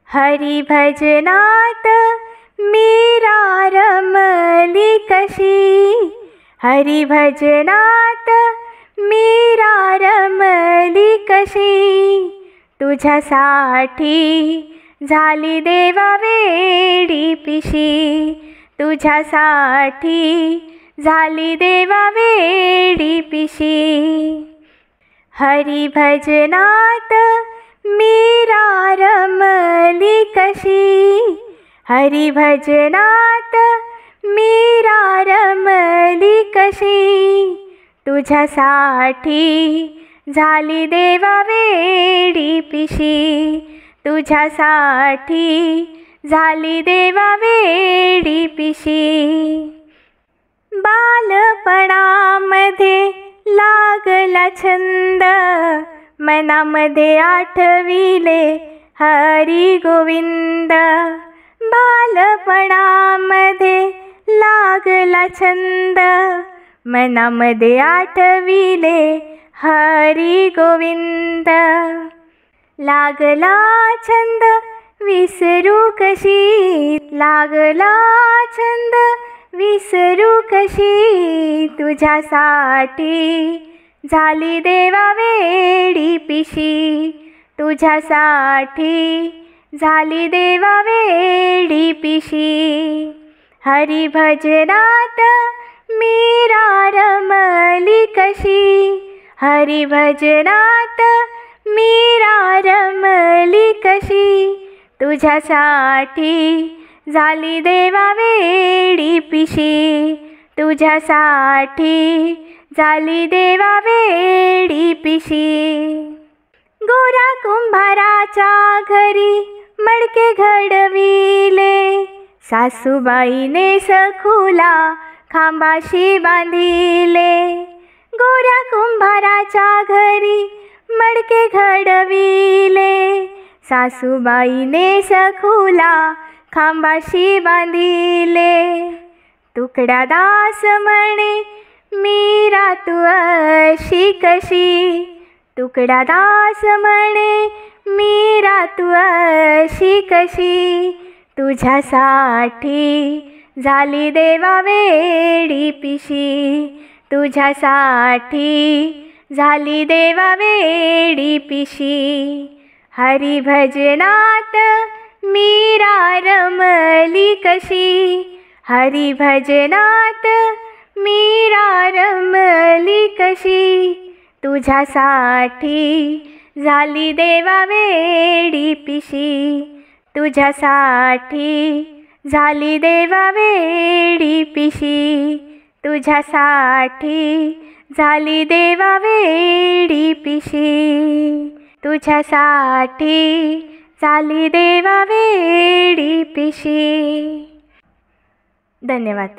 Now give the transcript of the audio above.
हरी भजनात मीरा रमली कशी, हरी भजनात मीरा रमली कशी, तुझ्यासाठी झाली देवा वेडी पिशी, तुझ्यासाठी झाली देवा वेडी पिशी। हरी भजनात मीरा रमली कशी, हरी भजनात मीरा रमली कशी, तुझ्यासाठी झाली देवा वेडी पिशी, तुझ्यासाठी झाली देवा वेडी पिशी। बालपणामध्ये लागला छंद, मनामध्ये आठविले हरी गोविंद, बालपणामध्ये लागला छंद, मनामध्ये आठविले हरी गोविंद। लागला छंद विसरू कशी, लागला छंद विसरू कशी, तुझ्यासाठी झाली देवा वेडी पिशी, तुझ्यासाठी झाली देवा वेडी पिशी। हरी भजनात मीरा रमली कशी, हरी भजनात मीरा रमली कशी, तुझ्यासाठी झाली देवा वेडी पिशी, तुझ्यासाठी झाली देवा वेडी पिशी। गोरा कुंभाराच्या घरी मडके घडविले, सासूबाईने सखूला खांबाशी बांधिले, गोऱ्या कुंभाराच्या घरी मडके घडविले, सासूबाईने सखूला खांबाशी बांधिले। तुकडा दास म्हणे मीरा तू अशी कशी, तुकडा दास म्हणे मीरा तू अशी कशी, तुझ्यासाठी झाली देवा वेडी पिशी, तुझ्यासाठी झाली देवा वेडी पिशी। हरी भजनात मीरा रमली कशी, हरी भजनात मीरा रमली कशी, तुझ्यासाठी झाली देवा वेडी पिशी, तुझ्यासाठी झाली देवा वेडी पिशी, तुझ्यासाठी झाली देवा वेडी पिशी, तुझ्यासाठी झाली देवा वेडी पिशी। धन्यवाद।